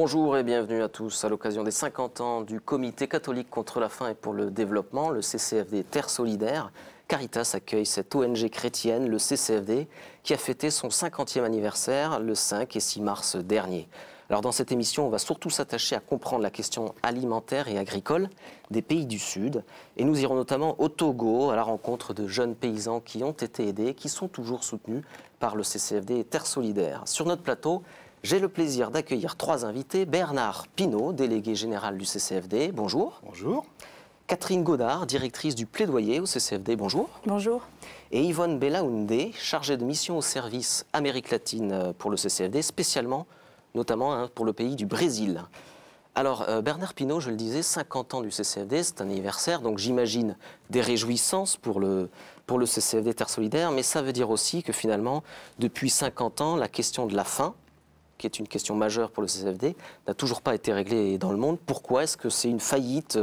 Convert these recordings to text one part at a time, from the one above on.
Bonjour et bienvenue à tous à l'occasion des 50 ans du Comité catholique contre la faim et pour le développement, le CCFD Terre Solidaire. Caritas accueille cette ONG chrétienne, le CCFD, qui a fêté son 50e anniversaire le 5 et 6 mars dernier. Alors dans cette émission, on va surtout s'attacher à comprendre la question alimentaire et agricole des pays du Sud. Et nous irons notamment au Togo à la rencontre de jeunes paysans qui ont été aidés, qui sont toujours soutenus par le CCFD Terre Solidaire. Sur notre plateau, j'ai le plaisir d'accueillir trois invités. Bernard Pinault, délégué général du CCFD, bonjour. Bonjour. Catherine Godard, directrice du plaidoyer au CCFD, bonjour. Bonjour. Et Yvonne Belaoundé, chargée de mission au service Amérique latine pour le CCFD, spécialement, notamment pour le pays du Brésil. Alors, Bernard Pinault, je le disais, 50 ans du CCFD, c'est un anniversaire, donc j'imagine des réjouissances pour le CCFD Terre Solidaire, mais ça veut dire aussi que finalement, depuis 50 ans, la question de la faim, qui est une question majeure pour le CCFD, n'a toujours pas été réglée dans le monde. Pourquoi est-ce que c'est une faillite,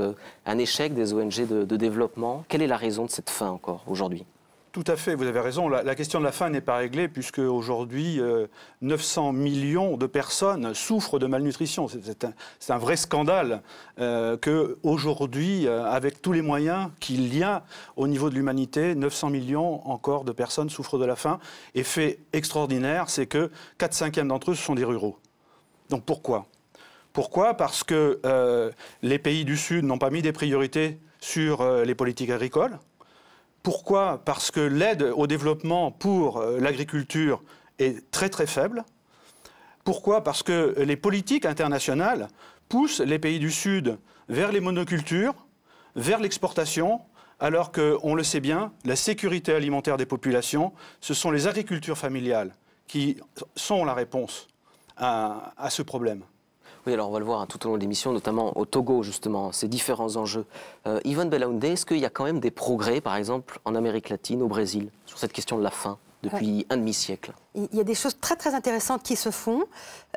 un échec des ONG de développement? Quelle est la raison de cette faim encore aujourd'hui? Tout à fait, vous avez raison. La question de la faim n'est pas réglée puisque aujourd'hui 900 millions de personnes souffrent de malnutrition. C'est un vrai scandale qu'aujourd'hui, avec tous les moyens qu'il y a au niveau de l'humanité, 900 millions encore de personnes souffrent de la faim. Et fait extraordinaire, c'est que 4/5 d'entre eux, ce sont des ruraux. Donc pourquoi? Pourquoi? Parce que les pays du Sud n'ont pas mis des priorités sur les politiques agricoles. Pourquoi? Parce que l'aide au développement pour l'agriculture est très très faible. Pourquoi? Parce que les politiques internationales poussent les pays du Sud vers les monocultures, vers l'exportation, alors qu'on le sait bien, la sécurité alimentaire des populations, ce sont les agricultures familiales qui sont la réponse à ce problème. Oui, alors on va le voir tout au long de l'émission, notamment au Togo, justement, ces différents enjeux. Yvonne Belaoundé, est-ce qu'il y a quand même des progrès, par exemple, en Amérique latine, au Brésil, sur cette question de la faim, depuis un demi-siècle? Il y a des choses très très intéressantes qui se font.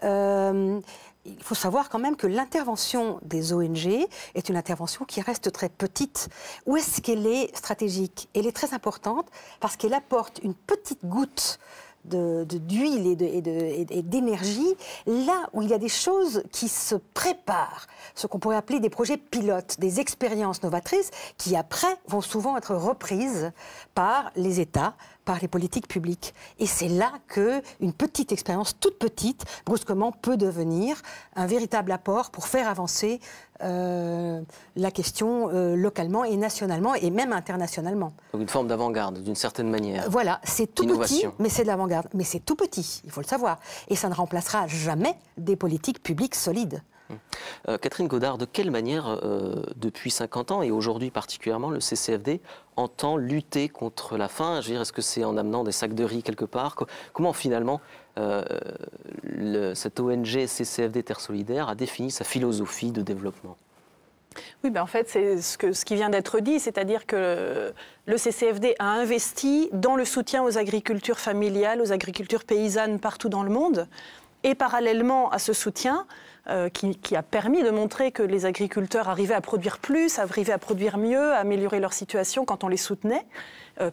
Il faut savoir quand même que l'intervention des ONG est une intervention qui reste très petite. Où est-ce qu'elle est stratégique? Elle est très importante parce qu'elle apporte une petite goutte d'huile et d'énergie, là où il y a des choses qui se préparent, ce qu'on pourrait appeler des projets pilotes, des expériences novatrices, qui après vont souvent être reprises par les États, par les politiques publiques. Et c'est là qu'une petite expérience, toute petite, brusquement peut devenir un véritable apport pour faire avancer la question localement et nationalement et même internationalement. Donc une forme d'avant-garde, d'une certaine manière. Voilà, c'est tout petit, mais c'est de l'avant-garde. Mais c'est tout petit, il faut le savoir. Et ça ne remplacera jamais des politiques publiques solides. Catherine Godard, de quelle manière, depuis 50 ans et aujourd'hui particulièrement, le CCFD entend lutter contre la faim? Je veux dire, est-ce que c'est en amenant des sacs de riz quelque part? Comment finalement cette ONG CCFD Terre Solidaire a défini sa philosophie de développement? Oui, ben en fait, c'est ce qui vient d'être dit, c'est-à-dire que le CCFD a investi dans le soutien aux agricultures familiales, aux agricultures paysannes partout dans le monde. Et parallèlement à ce soutien, qui a permis de montrer que les agriculteurs arrivaient à produire plus, arrivaient à produire mieux, à améliorer leur situation quand on les soutenait,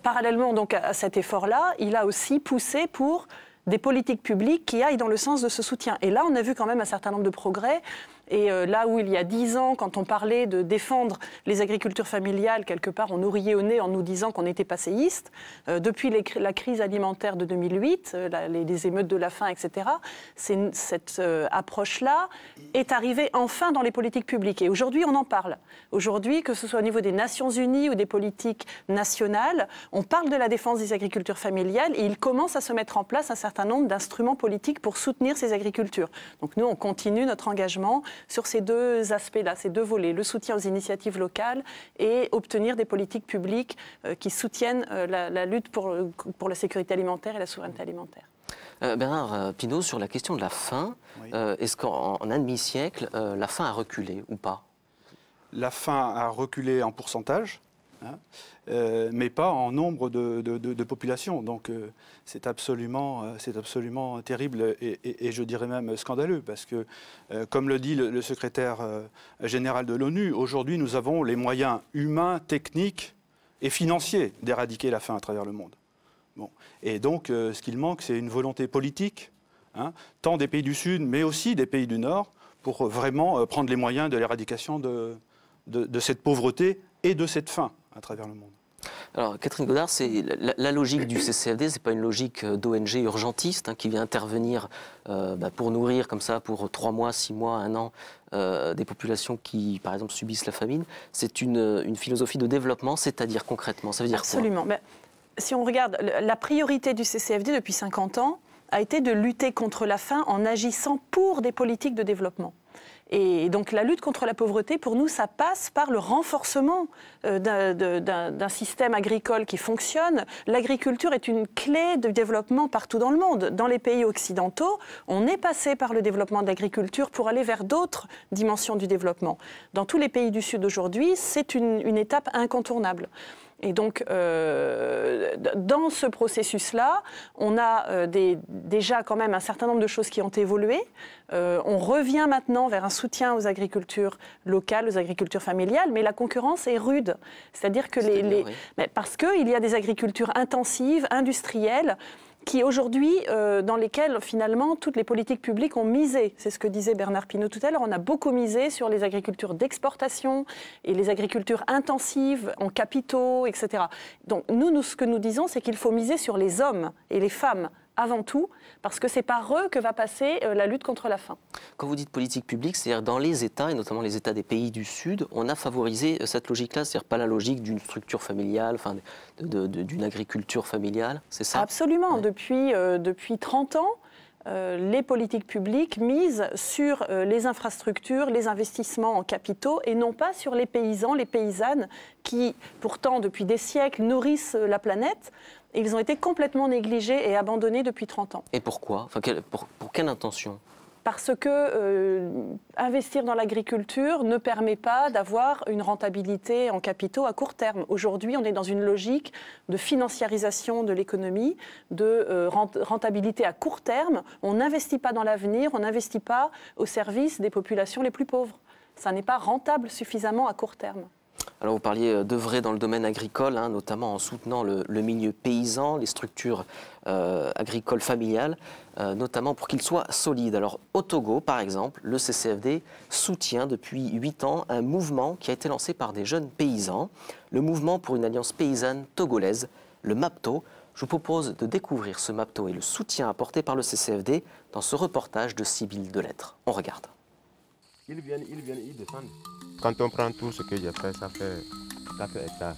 parallèlement donc à cet effort-là, il a aussi poussé pour des politiques publiques qui aillent dans le sens de ce soutien. Et là, on a vu quand même un certain nombre de progrès. Et là où il y a 10 ans, quand on parlait de défendre les agricultures familiales, quelque part, on nous riait au nez en nous disant qu'on était passéiste. Depuis la crise alimentaire de 2008, les émeutes de la faim, etc., cette approche-là est arrivée enfin dans les politiques publiques. Et aujourd'hui, on en parle. Aujourd'hui, que ce soit au niveau des Nations Unies ou des politiques nationales, on parle de la défense des agricultures familiales et il commence à se mettre en place un certain nombre d'instruments politiques pour soutenir ces agricultures. Donc nous, on continue notre engagement sur ces deux aspects-là, ces deux volets, le soutien aux initiatives locales et obtenir des politiques publiques qui soutiennent la lutte pour la sécurité alimentaire et la souveraineté alimentaire. Bernard Pinault, sur la question de la faim, oui. Est-ce qu'en un demi-siècle, la faim a reculé ou pas? La faim a reculé en pourcentage, hein, mais pas en nombre de populations. Donc c'est absolument terrible et je dirais même scandaleux parce que, comme le dit le secrétaire général de l'ONU, aujourd'hui nous avons les moyens humains, techniques et financiers d'éradiquer la faim à travers le monde. Bon. Et donc ce qu'il manque, c'est une volonté politique, hein, tant des pays du Sud mais aussi des pays du Nord, pour vraiment prendre les moyens de l'éradication de cette pauvreté et de cette faim à travers le monde. Alors, Catherine Godard, c'est la logique du CCFD, ce n'est pas une logique d'ONG urgentiste qui vient intervenir pour nourrir comme ça pour 3 mois, 6 mois, 1 an des populations qui, par exemple, subissent la famine. C'est une philosophie de développement, c'est-à-dire concrètement, ça veut dire Absolument. quoi? Si on regarde, la priorité du CCFD depuis 50 ans a été de lutter contre la faim en agissant pour des politiques de développement. Et donc la lutte contre la pauvreté, pour nous, ça passe par le renforcement d'un système agricole qui fonctionne. L'agriculture est une clé de développement partout dans le monde. Dans les pays occidentaux, on est passé par le développement de l'agriculture pour aller vers d'autres dimensions du développement. Dans tous les pays du Sud aujourd'hui, c'est une étape incontournable. Et donc, dans ce processus-là, on a déjà quand même un certain nombre de choses qui ont évolué. On revient maintenant vers un soutien aux agricultures locales, aux agricultures familiales, mais la concurrence est rude. C'est-à-dire que parce qu'il y a des agricultures intensives, industrielles, qui aujourd'hui, dans lesquelles finalement toutes les politiques publiques ont misé. C'est ce que disait Bernard Pinault tout à l'heure. On a beaucoup misé sur les agricultures d'exportation et les agricultures intensives en capitaux, etc. Donc nous, ce que nous disons, c'est qu'il faut miser sur les hommes et les femmes avant tout, parce que c'est par eux que va passer la lutte contre la faim. Quand vous dites politique publique, c'est-à-dire dans les États, et notamment les États des pays du Sud, on a favorisé cette logique-là, c'est-à-dire pas la logique d'une structure familiale, enfin, d'une agriculture familiale, c'est ça? Absolument. Ouais. Depuis 30 ans, les politiques publiques misent sur les infrastructures, les investissements en capitaux et non pas sur les paysans, les paysannes qui, pourtant, depuis des siècles, nourrissent la planète. Ils ont été complètement négligés et abandonnés depuis 30 ans. Et pourquoi? Enfin, pour quelle intention? Parce que investir dans l'agriculture ne permet pas d'avoir une rentabilité en capitaux à court terme. Aujourd'hui, on est dans une logique de financiarisation de l'économie, de rentabilité à court terme. On n'investit pas dans l'avenir, on n'investit pas au service des populations les plus pauvres. Ça n'est pas rentable suffisamment à court terme. Alors vous parliez d'œuvrer dans le domaine agricole, notamment en soutenant le milieu paysan, les structures agricoles familiales, notamment pour qu'ils soient solides. Alors au Togo, par exemple, le CCFD soutient depuis 8 ans un mouvement qui a été lancé par des jeunes paysans, le mouvement pour une alliance paysanne togolaise, le MAPTO. Je vous propose de découvrir ce MAPTO et le soutien apporté par le CCFD dans ce reportage de Sibylle Delettre. On regarde. Ils viennent, ils descendent. Quand on prend tout ce que j'ai fait, ça fait hectares.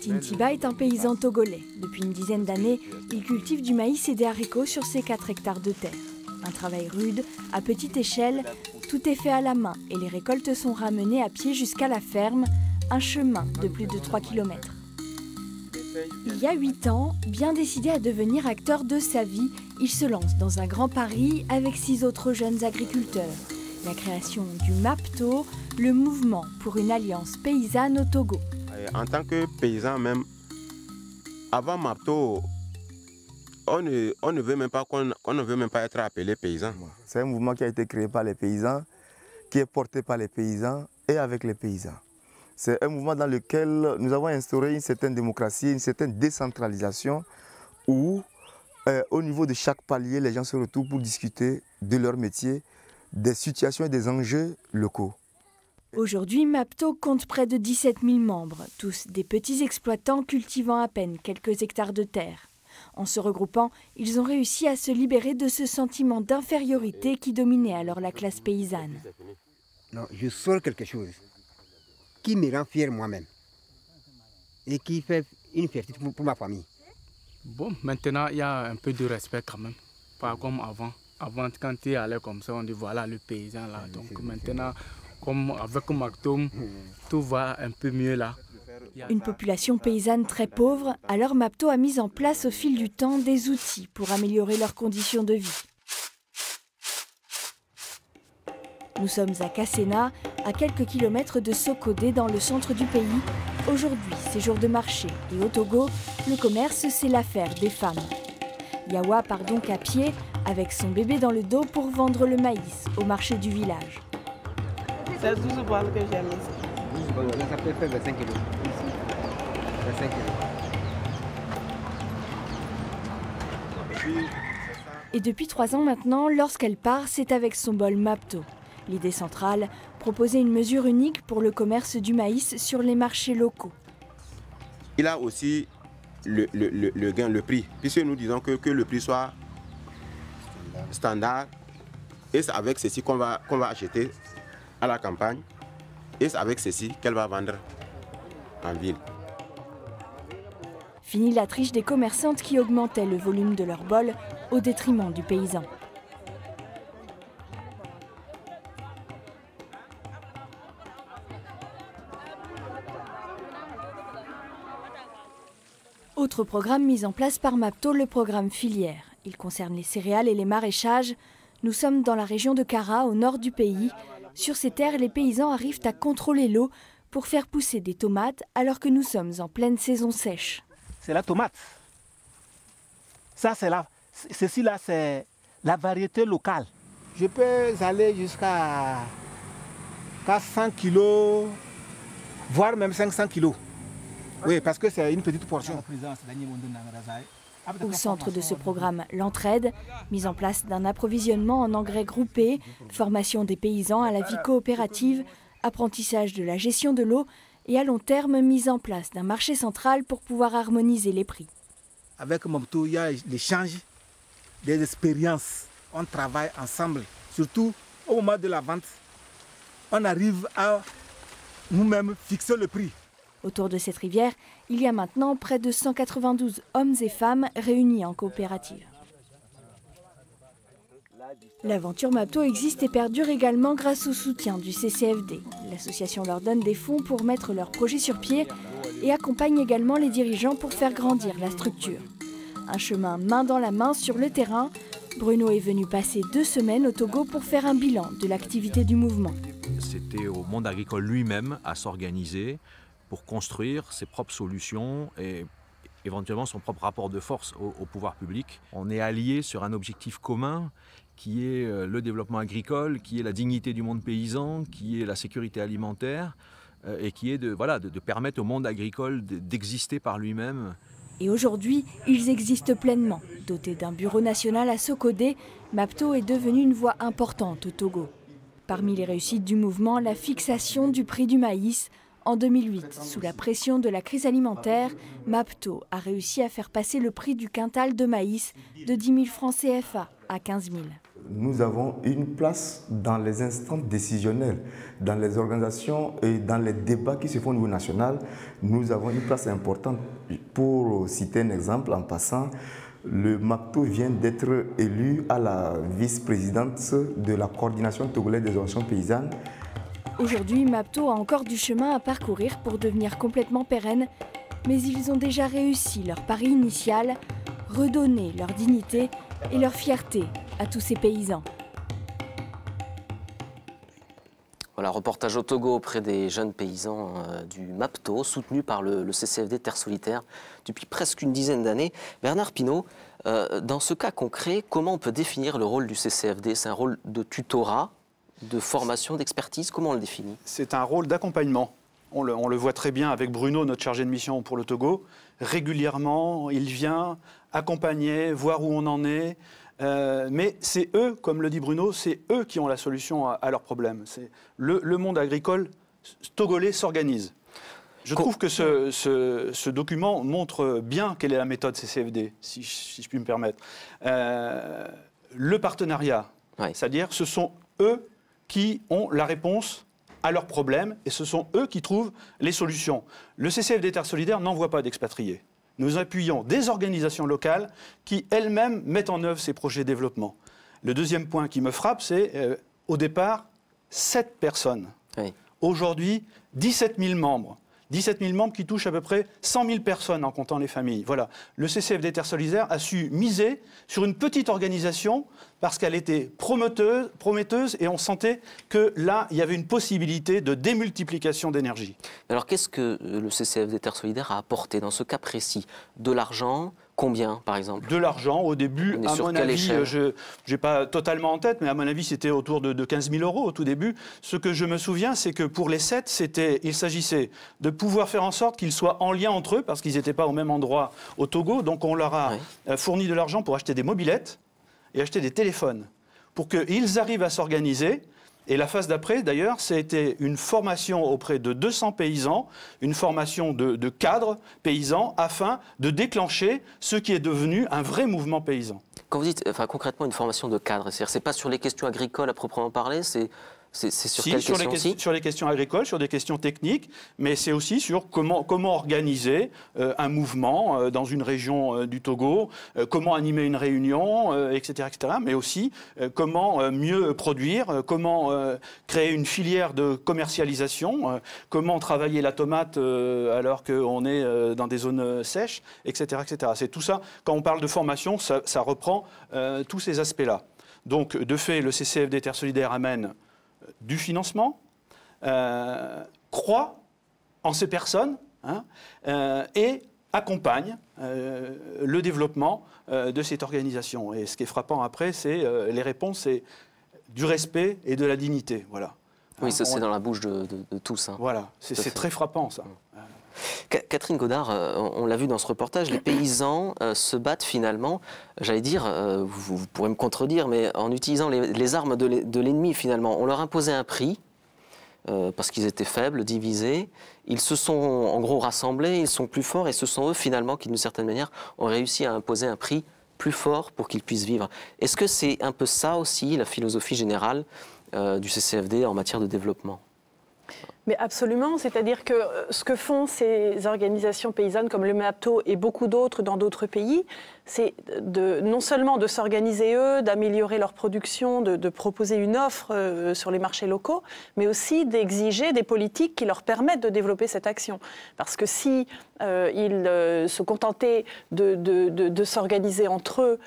Tintiba est un paysan togolais. Depuis une dizaine d'années, il cultive du maïs et des haricots sur ses 4 hectares de terre. Un travail rude, à petite échelle, tout est fait à la main et les récoltes sont ramenées à pied jusqu'à la ferme, un chemin de plus de 3 km. Il y a 8 ans, bien décidé à devenir acteur de sa vie, il se lance dans un grand pari avec 6 autres jeunes agriculteurs. La création du MAPTO, le mouvement pour une alliance paysanne au Togo. En tant que paysan même, avant MAPTO, on ne veut même pas qu'on ne veut même pas être appelé paysan. C'est un mouvement qui a été créé par les paysans, qui est porté par les paysans et avec les paysans. C'est un mouvement dans lequel nous avons instauré une certaine démocratie, une certaine décentralisation où, au niveau de chaque palier, les gens se retrouvent pour discuter de leur métier, des situations et des enjeux locaux. Aujourd'hui, MAPTO compte près de 17 000 membres, tous des petits exploitants cultivant à peine quelques hectares de terre. En se regroupant, ils ont réussi à se libérer de ce sentiment d'infériorité qui dominait alors la classe paysanne. Non, je sors quelque chose qui me rend fier moi-même et qui fait une fierté pour ma famille. Bon, maintenant, il y a un peu de respect quand même, pas comme avant. Avant, quand tu allais comme ça, on dit voilà le paysan là. Donc maintenant, comme avec MAPTO, tout va un peu mieux là. Une population paysanne très pauvre, alors MAPTO a mis en place au fil du temps des outils pour améliorer leurs conditions de vie. Nous sommes à Kassena, à quelques kilomètres de Sokodé dans le centre du pays. Aujourd'hui, c'est jour de marché et au Togo, le commerce c'est l'affaire des femmes. Yawa part donc à pied avec son bébé dans le dos pour vendre le maïs au marché du village. C'est 12 balles que j'ai mis. 12 balles, ça peut faire 25 kilos. 25 kilos. Et depuis 3 ans maintenant, lorsqu'elle part, c'est avec son bol MAPTO. L'idée centrale, proposer une mesure unique pour le commerce du maïs sur les marchés locaux. Il a aussi le gain, le prix, puisque nous disons que le prix soit standard, et c'est avec ceci qu'on va acheter à la campagne, et c'est avec ceci qu'elle va vendre en ville. Fini la triche des commerçantes qui augmentaient le volume de leur bol au détriment du paysan. Autre programme mis en place par MAPTO, le programme filière. Il concerne les céréales et les maraîchages. Nous sommes dans la région de Kara, au nord du pays. Sur ces terres, les paysans arrivent à contrôler l'eau pour faire pousser des tomates alors que nous sommes en pleine saison sèche. C'est la tomate. Ça, ceci-là, c'est la variété locale. Je peux aller jusqu'à 100 kilos, voire même 500 kilos. Oui, parce que c'est une petite portion. Au centre de ce programme, l'entraide, mise en place d'un approvisionnement en engrais groupés, formation des paysans à la vie coopérative, apprentissage de la gestion de l'eau et à long terme, mise en place d'un marché central pour pouvoir harmoniser les prix. Avec MAPTO, il y a l'échange des expériences. On travaille ensemble, surtout au moment de la vente. On arrive à nous-mêmes fixer le prix. Autour de cette rivière, il y a maintenant près de 192 hommes et femmes réunis en coopérative. L'aventure MAPTO existe et perdure également grâce au soutien du CCFD. L'association leur donne des fonds pour mettre leurs projets sur pied et accompagne également les dirigeants pour faire grandir la structure. Un chemin main dans la main sur le terrain. Bruno est venu passer 2 semaines au Togo pour faire un bilan de l'activité du mouvement. C'était au monde agricole lui-même à s'organiser pour construire ses propres solutions et éventuellement son propre rapport de force au pouvoir public. On est alliés sur un objectif commun qui est le développement agricole, qui est la dignité du monde paysan, qui est la sécurité alimentaire et qui est de permettre au monde agricole d'exister par lui-même. Et aujourd'hui, ils existent pleinement. Doté d'un bureau national à Sokodé, MAPTO est devenu une voix importante au Togo. Parmi les réussites du mouvement, la fixation du prix du maïs. En 2008, sous la pression de la crise alimentaire, MAPTO a réussi à faire passer le prix du quintal de maïs de 10 000 francs CFA à 15 000. Nous avons une place dans les instances décisionnelles, dans les organisations et dans les débats qui se font au niveau national. Nous avons une place importante. Pour citer un exemple en passant, le MAPTO vient d'être élu à la vice-présidente de la coordination togolaise des organisations paysannes. Aujourd'hui, MAPTO a encore du chemin à parcourir pour devenir complètement pérenne, mais ils ont déjà réussi leur pari initial, redonner leur dignité et leur fierté à tous ces paysans. Voilà, reportage au Togo auprès des jeunes paysans du MAPTO, soutenu par le CCFD Terre Solitaire depuis presque une dizaine d'années. Bernard Pinault, dans ce cas concret, comment on peut définir le rôle du CCFD? C'est un rôle de tutorat, de formation, d'expertise? Comment on le définit? C'est un rôle d'accompagnement. On le voit très bien avec Bruno, notre chargé de mission pour le Togo. Régulièrement, il vient accompagner, voir où on en est. Mais c'est eux, comme le dit Bruno, c'est eux qui ont la solution à leurs problèmes. Le monde agricole togolais s'organise. Je trouve que ce document montre bien quelle est la méthode CCFD, si je puis me permettre. Le partenariat, c'est-à-dire ce sont eux qui ont la réponse à leurs problèmes et ce sont eux qui trouvent les solutions. Le CCFD Terre Solidaire n'envoie pas d'expatriés. Nous appuyons des organisations locales qui elles-mêmes mettent en œuvre ces projets de développement. Le deuxième point qui me frappe, c'est au départ 7 personnes. Oui. Aujourd'hui, 17 000 membres. 17 000 membres qui touchent à peu près 100 000 personnes en comptant les familles. Voilà. Le CCFD Terre Solidaire a su miser sur une petite organisation parce qu'elle était prometteuse et on sentait que là, il y avait une possibilité de démultiplication d'énergie. Alors qu'est-ce que le CCFD Terre Solidaire a apporté dans ce cas précis? De l'argent? Combien, par exemple? De l'argent, au début, à mon avis, je n'ai pas totalement en tête, mais à mon avis, c'était autour de 15 000 € au tout début. Ce que je me souviens, c'est que pour les 7, il s'agissait de pouvoir faire en sorte qu'ils soient en lien entre eux, parce qu'ils n'étaient pas au même endroit au Togo. Donc on leur a fourni de l'argent pour acheter des mobylettes et acheter des téléphones, pour qu'ils arrivent à s'organiser Et la phase d'après, d'ailleurs, c'était une formation auprès de 200 paysans, une formation de cadres paysans, afin de déclencher ce qui est devenu un vrai mouvement paysan. Quand vous dites concrètement une formation de cadre, c'est-à-dire c'est pas sur les questions agricoles à proprement parler, c'est sur quelles questions aussi ? Sur les questions agricoles, sur des questions techniques, mais c'est aussi sur comment organiser un mouvement dans une région du Togo, comment animer une réunion, etc., etc., mais aussi comment mieux produire, comment créer une filière de commercialisation, comment travailler la tomate alors qu'on est dans des zones sèches, etc., etc. C'est tout ça, quand on parle de formation, ça reprend tous ces aspects-là. Donc, de fait, le CCFD Terre Solidaire amène du financement, croit en ces personnes et accompagne le développement de cette organisation. Et ce qui est frappant après, c'est les réponses, c'est du respect et de la dignité. Voilà. Oui, ça c'est dans la bouche de tous. Voilà, c'est très frappant ça. Catherine Godard, on l'a vu dans ce reportage, les paysans se battent finalement, j'allais dire, vous pourrez me contredire, mais en utilisant les armes de l'ennemi finalement. On leur imposait un prix, parce qu'ils étaient faibles, divisés. Ils se sont en gros rassemblés, ils sont plus forts, et ce sont eux finalement qui d'une certaine manière ont réussi à imposer un prix plus fort pour qu'ils puissent vivre. Est-ce que c'est un peu ça aussi la philosophie générale du CCFD en matière de développement ? Mais absolument, c'est-à-dire que ce que font ces organisations paysannes comme le MAPTO et beaucoup d'autres dans d'autres pays, c'est non seulement de s'organiser eux, d'améliorer leur production, de proposer une offre sur les marchés locaux, mais aussi d'exiger des politiques qui leur permettent de développer cette action. Parce que si ils se contentaient de s'organiser entre eux,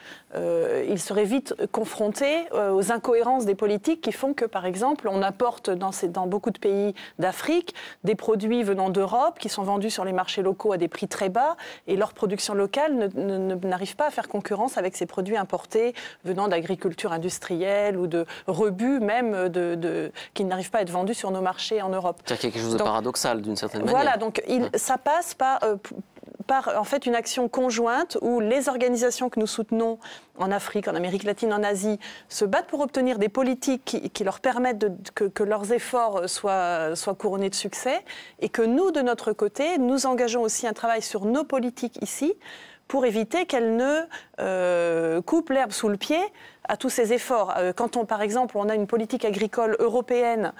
ils seraient vite confrontés aux incohérences des politiques qui font que, par exemple, on apporte dans beaucoup de pays d'Afrique des produits venant d'Europe qui sont vendus sur les marchés locaux à des prix très bas et leur production locale n'arrive pas à faire concurrence avec ces produits importés venant d'agriculture industrielle ou de rebuts même qui n'arrivent pas à être vendus sur nos marchés en Europe. C'est quelque chose de paradoxal d'une certaine manière. Voilà, donc ça passe par en fait une action conjointe où les organisations que nous soutenons en Afrique, en Amérique latine, en Asie, se battent pour obtenir des politiques qui leur permettent que leurs efforts soient couronnés de succès, et que nous, de notre côté, nous engageons aussi un travail sur nos politiques ici pour éviter qu'elles ne coupent l'herbe sous le pied à tous ces efforts. Quand par exemple, on a une politique agricole européenne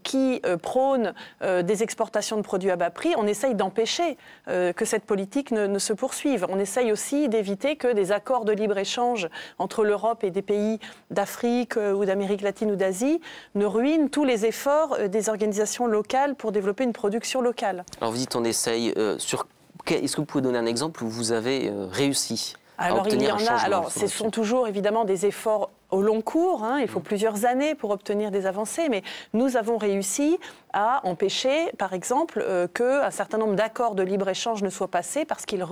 qui prône des exportations de produits à bas prix, on essaye d'empêcher que cette politique ne se poursuive. On essaye aussi d'éviter que des accords de libre-échange entre l'Europe et des pays d'Afrique ou d'Amérique latine ou d'Asie ne ruinent tous les efforts des organisations locales pour développer une production locale. Alors vous dites on essaye, est-ce que vous pouvez donner un exemple où vous avez réussi ? Alors il y en a, alors ce sont toujours évidemment des efforts au long cours, il faut plusieurs années pour obtenir des avancées, mais nous avons réussi à empêcher, par exemple, qu'un certain nombre d'accords de libre-échange ne soient passés parce qu'ils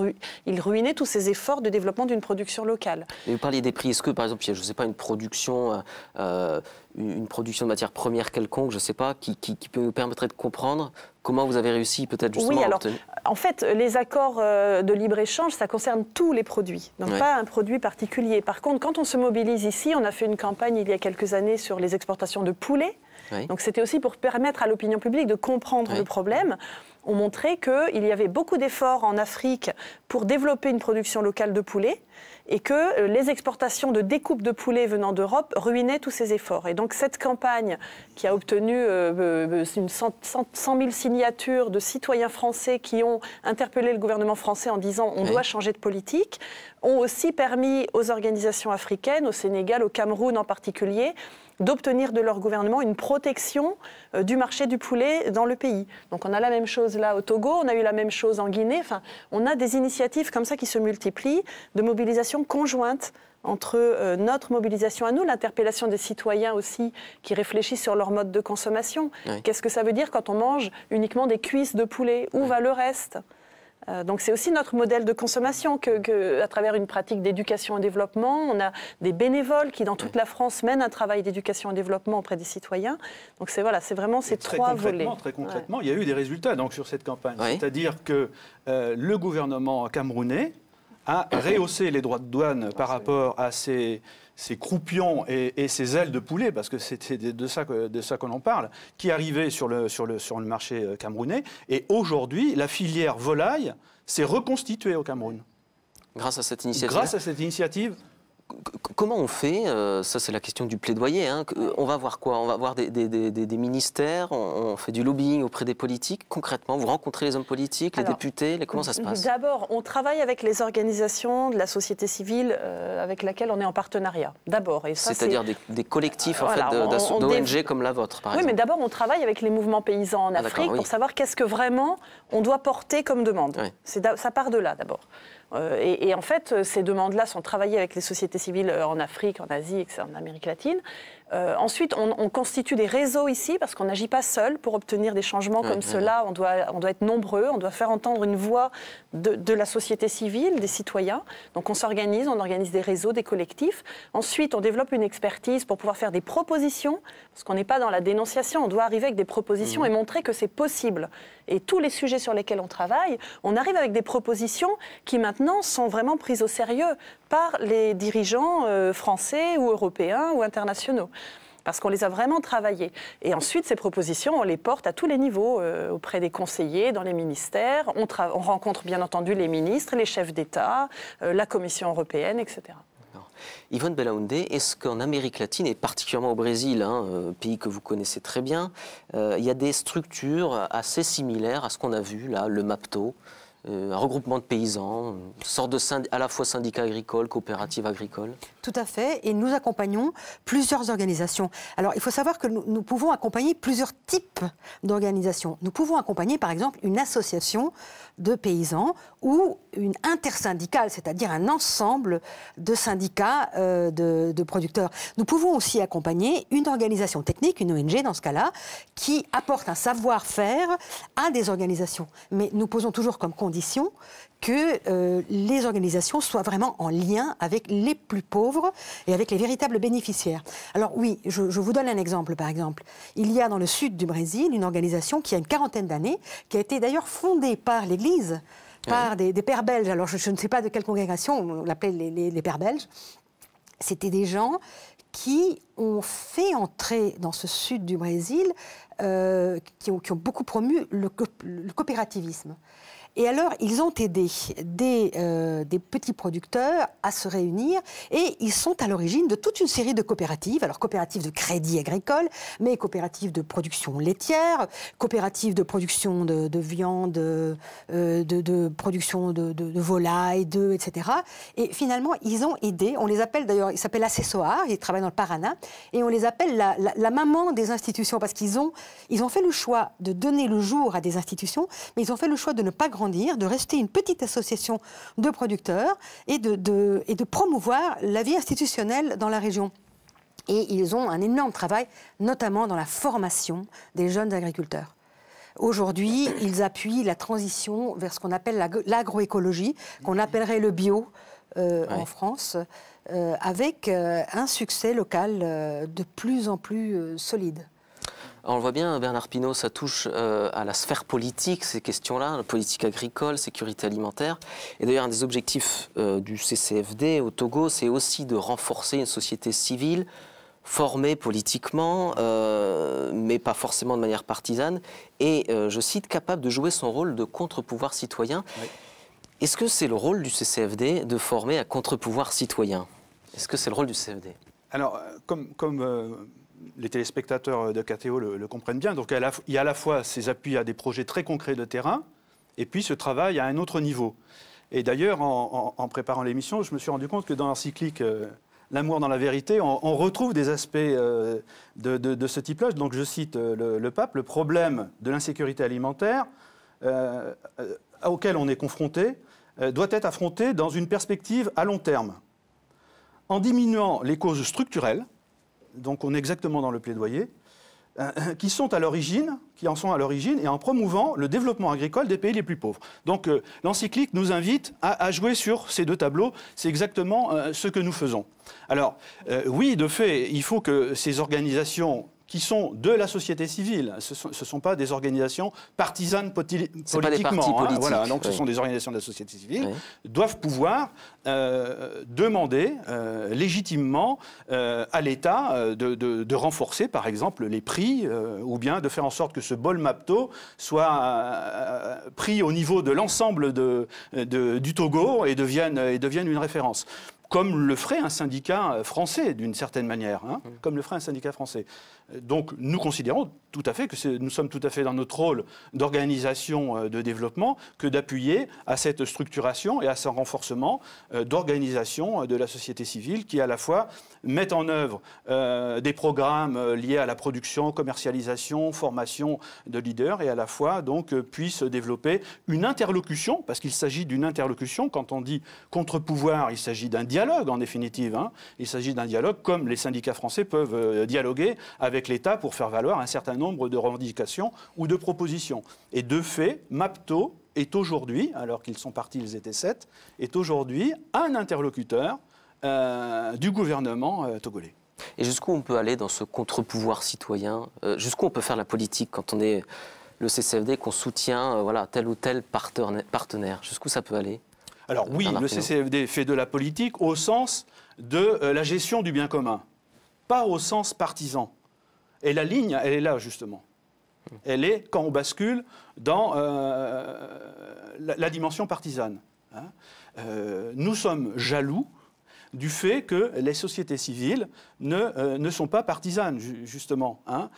ruinaient tous ces efforts de développement d'une production locale. Et vous parliez des prix, est-ce que par exemple, il y a, je ne sais pas, une production de matières premières quelconque, je ne sais pas, qui peut nous permettre de comprendre comment vous avez réussi peut-être justement à obtenir... En fait, les accords de libre-échange, ça concerne tous les produits, donc pas un produit particulier. Par contre, quand on se mobilise ici, on a fait une campagne il y a quelques années sur les exportations de poulet. Oui. Donc c'était aussi pour permettre à l'opinion publique de comprendre le problème. On montrait qu'il y avait beaucoup d'efforts en Afrique pour développer une production locale de poulet et que les exportations de découpe de poulet venant d'Europe ruinaient tous ces efforts. Et donc cette campagne qui a obtenu 100 000 signatures de citoyens français qui ont interpellé le gouvernement français en disant on doit changer de politique, ont aussi permis aux organisations africaines, au Sénégal, au Cameroun en particulier, d'obtenir de leur gouvernement une protection du marché du poulet dans le pays. Donc on a la même chose là au Togo, on a eu la même chose en Guinée. Enfin, on a des initiatives comme ça qui se multiplient, de mobilisation conjointe entre notre mobilisation à nous, l'interpellation des citoyens aussi qui réfléchissent sur leur mode de consommation. Oui. Qu'est-ce que ça veut dire quand on mange uniquement des cuisses de poulet ? Où va le reste ? Donc c'est aussi notre modèle de consommation à travers une pratique d'éducation et développement. On a des bénévoles qui, dans toute la France, mènent un travail d'éducation et développement auprès des citoyens. Donc c'est vraiment ces trois volets. Très concrètement, il y a eu des résultats donc, sur cette campagne. C'est-à-dire que le gouvernement camerounais à rehausser les droits de douane par rapport à ces croupions et ces ailes de poulet, parce que c'est de ça que l'on parle, qui arrivaient sur le marché camerounais. Et aujourd'hui, la filière volaille s'est reconstituée au Cameroun. Grâce à cette initiative. Grâce à cette initiative. Comment on fait, ça c'est la question du plaidoyer, hein, on va voir quoi? On va voir des ministères, on fait du lobbying auprès des politiques, concrètement, vous rencontrez les hommes politiques, les députés, comment ça se passe? D'abord, on travaille avec les organisations de la société civile avec laquelle on est en partenariat, d'abord. C'est-à-dire des collectifs en fait, d'ONG comme la vôtre, par exemple? Oui, mais d'abord on travaille avec les mouvements paysans en Afrique pour savoir qu'est-ce que vraiment on doit porter comme demande. Oui. Ça part de là d'abord. Et en fait, ces demandes-là sont travaillées avec les sociétés civiles en Afrique, en Asie, en Amérique latine. Ensuite, on constitue des réseaux ici parce qu'on n'agit pas seul pour obtenir des changements comme cela. On doit être nombreux, on doit faire entendre une voix de la société civile, des citoyens. Donc on s'organise, on organise des réseaux, des collectifs. Ensuite, on développe une expertise pour pouvoir faire des propositions, parce qu'on n'est pas dans la dénonciation, on doit arriver avec des propositions et montrer que c'est possible. Et tous les sujets sur lesquels on travaille, on arrive avec des propositions qui maintenant sont vraiment prises au sérieux par les dirigeants français ou européens ou internationaux. Parce qu'on les a vraiment travaillées. Et ensuite, ces propositions, on les porte à tous les niveaux, auprès des conseillers, dans les ministères. On rencontre bien entendu les ministres, les chefs d'État, la Commission européenne, etc. Yvonne Belaoundé, est-ce qu'en Amérique latine, et particulièrement au Brésil, pays que vous connaissez très bien, il y a des structures assez similaires à ce qu'on a vu là, le MAPTO, un regroupement de paysans, une sorte de à la fois syndicat agricole, coopérative agricole? Tout à fait, et nous accompagnons plusieurs organisations. Alors, il faut savoir que nous pouvons accompagner plusieurs types d'organisations. Nous pouvons accompagner, par exemple, une association de paysans ou une intersyndicale, c'est-à-dire un ensemble de syndicats de producteurs. Nous pouvons aussi accompagner une organisation technique, une ONG dans ce cas-là, qui apporte un savoir-faire à des organisations. Mais nous posons toujours comme condition que les organisations soient vraiment en lien avec les plus pauvres et avec les véritables bénéficiaires. Alors oui, je vous donne un exemple, par exemple. Il y a dans le sud du Brésil une organisation qui a une quarantaine d'années, qui a été d'ailleurs fondée par l'Église, par des pères belges. Alors je ne sais pas de quelle congrégation, on l'appelait les pères belges. C'était des gens qui ont fait entrer dans ce sud du Brésil, qui ont beaucoup promu le coopérativisme. Et alors, ils ont aidé des petits producteurs à se réunir et ils sont à l'origine de toute une série de coopératives. Alors, coopératives de crédit agricole, mais coopératives de production laitière, coopératives de production de viande, de production de volailles, d'œufs, etc. Et finalement, ils ont aidé, on les appelle d'ailleurs, ils s'appellent Assessoar, ils travaillent dans le Paraná, et on les appelle la maman des institutions, parce qu'ils ont fait le choix de donner le jour à des institutions, mais ils ont fait le choix de ne pas grandir, de rester une petite association de producteurs et de promouvoir la vie institutionnelle dans la région. Et ils ont un énorme travail, notamment dans la formation des jeunes agriculteurs. Aujourd'hui, ils appuient la transition vers ce qu'on appelle l'agroécologie, qu'on appellerait le bio en France, avec un succès local de plus en plus solide. Alors on le voit bien, Bernard Pinault, ça touche à la sphère politique, ces questions-là, la politique agricole, sécurité alimentaire. Et d'ailleurs, un des objectifs du CCFD au Togo, c'est aussi de renforcer une société civile formée politiquement, mais pas forcément de manière partisane, et, je cite, capable de jouer son rôle de contre-pouvoir citoyen. Oui. Est-ce que c'est le rôle du CCFD de former un contre-pouvoir citoyen? Est-ce que c'est le rôle du CCFD? Alors, comme les téléspectateurs de KTO le comprennent bien, donc il y a à la fois ces appuis à des projets très concrets de terrain, et puis ce travail à un autre niveau. Et d'ailleurs, en préparant l'émission, je me suis rendu compte que dans l'encyclique L'amour dans la vérité, on retrouve des aspects de ce type-là. Donc je cite le pape, le problème de l'insécurité alimentaire auquel on est confronté doit être affronté dans une perspective à long terme, en diminuant les causes structurelles. Donc on est exactement dans le plaidoyer, qui en sont à l'origine, et en promouvant le développement agricole des pays les plus pauvres. Donc l'encyclique nous invite à jouer sur ces deux tableaux. C'est exactement ce que nous faisons. Alors oui, de fait, il faut que ces organisations qui sont de la société civile. Ce ne sont pas des organisations partisanes politiquement. Pas des partis politiques. Voilà, donc ce sont des organisations de la société civile, doivent pouvoir demander légitimement à l'État de renforcer, par exemple, les prix, ou bien de faire en sorte que ce bol MAPTO soit pris au niveau de l'ensemble du Togo et devienne une référence. Comme le ferait un syndicat français, d'une certaine manière, hein, comme le ferait un syndicat français. Donc nous considérons tout à fait que nous sommes tout à fait dans notre rôle d'organisation de développement que d'appuyer à cette structuration et à ce renforcement d'organisation de la société civile qui à la fois met en œuvre des programmes liés à la production, commercialisation, formation de leaders et à la fois donc puisse développer une interlocution, parce qu'il s'agit d'une interlocution. Quand on dit contre-pouvoir, il s'agit d'un dialogue en définitive. Hein. Il s'agit d'un dialogue comme les syndicats français peuvent dialoguer avec l'État pour faire valoir un certain nombre de revendications ou de propositions. Et de fait, MAPTO est aujourd'hui, alors qu'ils sont partis, ils étaient 7, est aujourd'hui un interlocuteur du gouvernement togolais. Et jusqu'où on peut aller dans ce contre-pouvoir citoyen? Jusqu'où on peut faire la politique quand on est le CCFD, qu'on soutient voilà, tel ou tel partenaire? Jusqu'où ça peut aller? Alors oui, le CCFD fait de la politique au sens de la gestion du bien commun, pas au sens partisan. Et la ligne, elle est là, justement. Elle est quand on bascule dans la dimension partisane. Hein. Nous sommes jaloux du fait que les sociétés civiles ne sont pas partisanes, justement. Hein.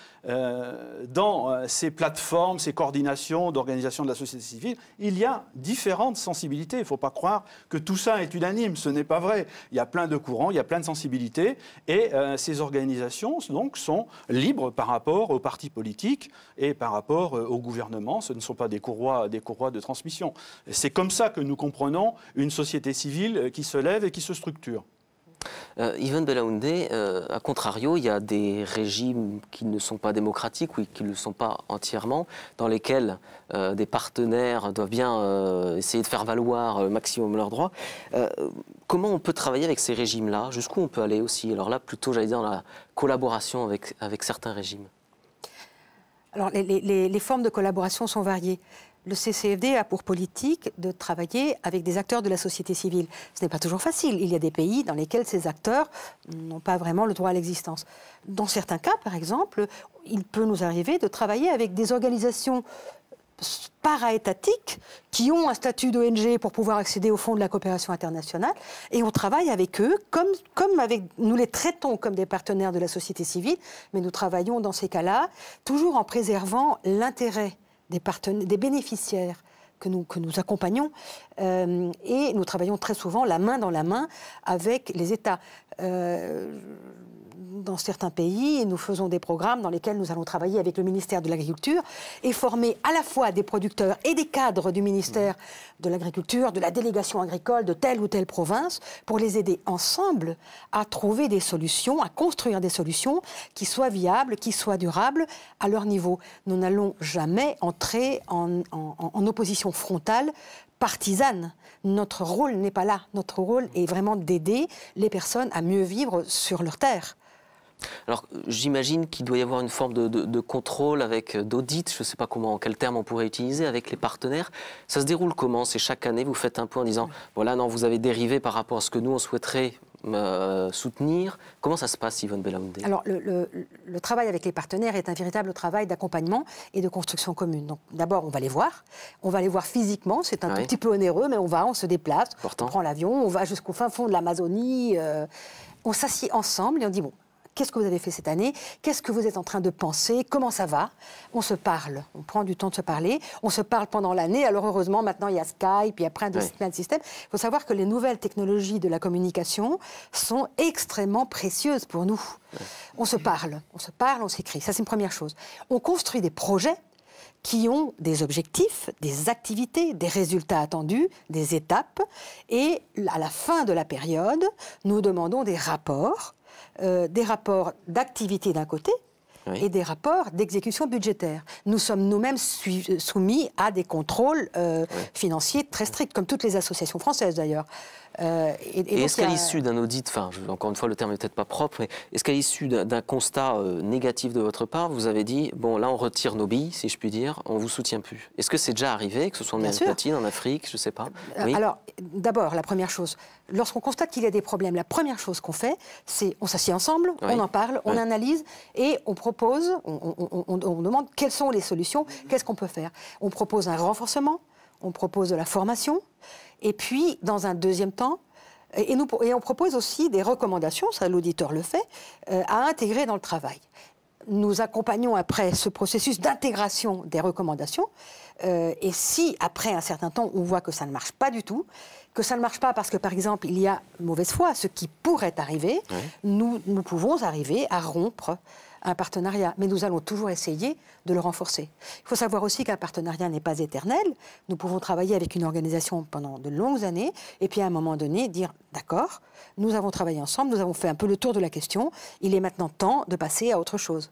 Dans ces plateformes, ces coordinations d'organisation de la société civile, il y a différentes sensibilités. Il ne faut pas croire que tout ça est unanime, ce n'est pas vrai. Il y a plein de courants, il y a plein de sensibilités, et ces organisations donc, sont libres par rapport aux partis politiques et par rapport au gouvernement. Ce ne sont pas des courroies de transmission. C'est comme ça que nous comprenons une société civile qui se lève et qui se structure. Yvonne Belaoundé, à contrario, il y a des régimes qui ne sont pas démocratiques ou qui ne le sont pas entièrement, dans lesquels des partenaires doivent bien essayer de faire valoir au maximum leurs droits. Comment on peut travailler avec ces régimes-là? Jusqu'où on peut aller aussi? Alors là, plutôt, j'allais dire, dans la collaboration avec certains régimes. Alors, les formes de collaboration sont variées. Le CCFD a pour politique de travailler avec des acteurs de la société civile. Ce n'est pas toujours facile. Il y a des pays dans lesquels ces acteurs n'ont pas vraiment le droit à l'existence. Dans certains cas, par exemple, il peut nous arriver de travailler avec des organisations para-étatiques qui ont un statut d'ONG pour pouvoir accéder au fonds de la coopération internationale, et on travaille avec eux nous les traitons comme des partenaires de la société civile, mais nous travaillons dans ces cas-là toujours en préservant l'intérêt des bénéficiaires que nous accompagnons, et nous travaillons très souvent la main dans la main avec les États. Dans certains pays, nous faisons des programmes dans lesquels nous allons travailler avec le ministère de l'Agriculture et former à la fois des producteurs et des cadres du ministère de l'Agriculture, de la délégation agricole de telle ou telle province, pour les aider ensemble à trouver des solutions, à construire des solutions qui soient viables, qui soient durables à leur niveau. Nous n'allons jamais entrer en opposition frontale partisane. Notre rôle n'est pas là. Notre rôle est vraiment d'aider les personnes à mieux vivre sur leur terre. Alors, j'imagine qu'il doit y avoir une forme de contrôle, avec d'audit, je ne sais pas quel terme on pourrait utiliser, avec les partenaires. Ça se déroule comment? C'est chaque année, vous faites un point en disant, voilà, non, vous avez dérivé par rapport à ce que nous, on souhaiterait soutenir. Comment ça se passe, Yvonne Belaoundé? Alors, le travail avec les partenaires est un véritable travail d'accompagnement et de construction commune. Donc, d'abord, on va les voir physiquement. C'est un tout petit peu onéreux, mais on se déplace, on prend l'avion, on va jusqu'au fin fond de l'Amazonie, on s'assied ensemble et on dit, bon, qu'est-ce que vous avez fait cette année? Qu'est-ce que vous êtes en train de penser? Comment ça va? On se parle, on prend du temps de se parler. On se parle pendant l'année. Alors heureusement, maintenant, il y a Skype, il y a plein de systèmes. Il faut savoir que les nouvelles technologies de la communication sont extrêmement précieuses pour nous. On se parle, on s'écrit. Ça, c'est une première chose. On construit des projets qui ont des objectifs, des activités, des résultats attendus, des étapes. Et à la fin de la période, nous demandons des rapports d'activité d'un côté et des rapports d'exécution budgétaire. Nous sommes nous-mêmes soumis à des contrôles financiers très stricts, comme toutes les associations françaises d'ailleurs. Et est-ce qu'à l'issue d'un audit, enfin, encore une fois, le terme n'est peut-être pas propre, mais est-ce qu'à l'issue d'un constat négatif de votre part, vous avez dit, bon, là, on retire nos billes, si je puis dire, on ne vous soutient plus? Est-ce que c'est déjà arrivé, que ce soit en Amérique latine, en Afrique, je ne sais pas? Oui. Alors, d'abord, la première chose, lorsqu'on constate qu'il y a des problèmes, la première chose qu'on fait, c'est on s'assied ensemble, on en parle, on analyse et on propose, on demande quelles sont les solutions, qu'est-ce qu'on peut faire. On propose un renforcement, on propose de la formation, et puis, dans un deuxième temps, et on propose aussi des recommandations, ça l'auditeur le fait, à intégrer dans le travail. Nous accompagnons après ce processus d'intégration des recommandations, et si, après un certain temps, on voit que ça ne marche pas du tout, que ça ne marche pas parce que, par exemple, il y a mauvaise foi, ce qui pourrait arriver, nous pouvons arriver à rompre un partenariat, mais nous allons toujours essayer de le renforcer. Il faut savoir aussi qu'un partenariat n'est pas éternel. Nous pouvons travailler avec une organisation pendant de longues années et puis à un moment donné dire « d'accord, nous avons travaillé ensemble, nous avons fait un peu le tour de la question, il est maintenant temps de passer à autre chose ».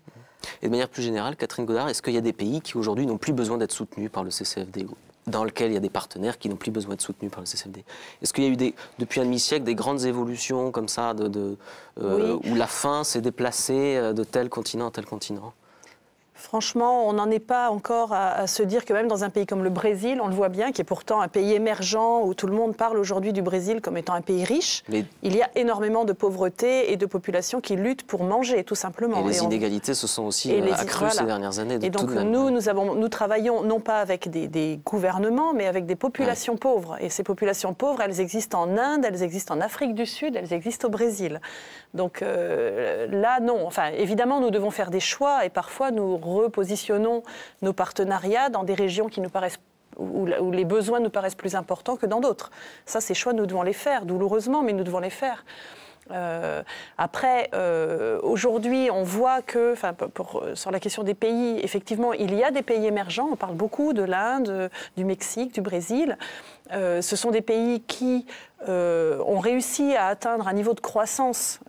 Et de manière plus générale, Catherine Godard, est-ce qu'il y a des pays qui aujourd'hui n'ont plus besoin d'être soutenus par le CCFD, dans lequel il y a des partenaires qui n'ont plus besoin d'être soutenus par le CCFD? Est-ce qu'il y a eu, depuis un demi-siècle, des grandes évolutions comme ça, où la faim s'est déplacée de tel continent à tel continent? Franchement, on n'en est pas encore à se dire que même dans un pays comme le Brésil, on le voit bien, qui est pourtant un pays émergent, où tout le monde parle aujourd'hui du Brésil comme étant un pays riche, il y a énormément de pauvreté et de populations qui luttent pour manger, tout simplement. Et les inégalités se sont aussi accrues ces dernières années. Et donc nous travaillons non pas avec des gouvernements, mais avec des populations pauvres. Et ces populations pauvres, elles existent en Inde, elles existent en Afrique du Sud, elles existent au Brésil. Donc là, non. Enfin, évidemment, nous devons faire des choix et parfois nous repositionnons nos partenariats dans des régions qui nous paraissent où les besoins nous paraissent plus importants que dans d'autres. Ça, ces choix, nous devons les faire, douloureusement, mais nous devons les faire. Après, aujourd'hui, on voit que, sur la question des pays, effectivement, il y a des pays émergents. On parle beaucoup de l'Inde, du Mexique, du Brésil. Ce sont des pays qui ont réussi à atteindre un niveau de croissance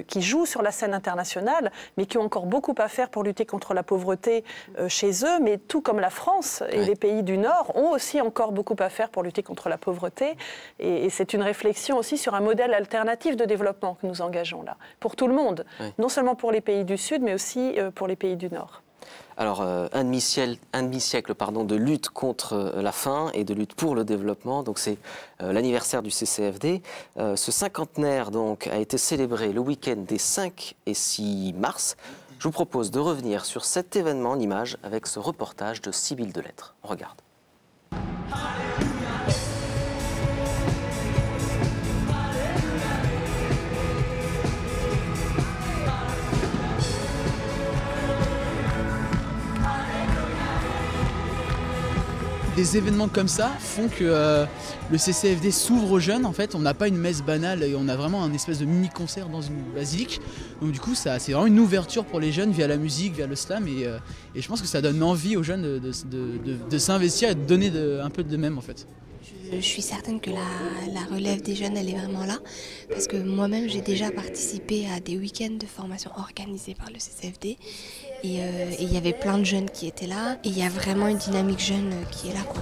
qui jouent sur la scène internationale, mais qui ont encore beaucoup à faire pour lutter contre la pauvreté chez eux. Mais tout comme la France et les pays du Nord ont aussi encore beaucoup à faire pour lutter contre la pauvreté. Et c'est une réflexion aussi sur un modèle alternatif de développement que nous engageons là, pour tout le monde. Non seulement pour les pays du Sud, mais aussi pour les pays du Nord. Alors, un demi-siècle de lutte contre la faim et de lutte pour le développement. Donc, c'est l'anniversaire du CCFD. Ce cinquantenaire donc, a été célébré le week-end des 5 et 6 mars. Je vous propose de revenir sur cet événement en images avec ce reportage de Sybille Delettre. On regarde. Des événements comme ça font que le CCFD s'ouvre aux jeunes. En fait, on n'a pas une messe banale, on a vraiment un espèce de mini-concert dans une basilique. Donc du coup, c'est vraiment une ouverture pour les jeunes via la musique, via le slam. Et je pense que ça donne envie aux jeunes de s'investir et de donner un peu d'eux-mêmes en fait. Je suis certaine que la relève des jeunes, elle est vraiment là. Parce que moi-même, j'ai déjà participé à des week-ends de formation organisés par le CCFD. Et il y avait plein de jeunes qui étaient là. Et il y a vraiment une dynamique jeune qui est là, quoi.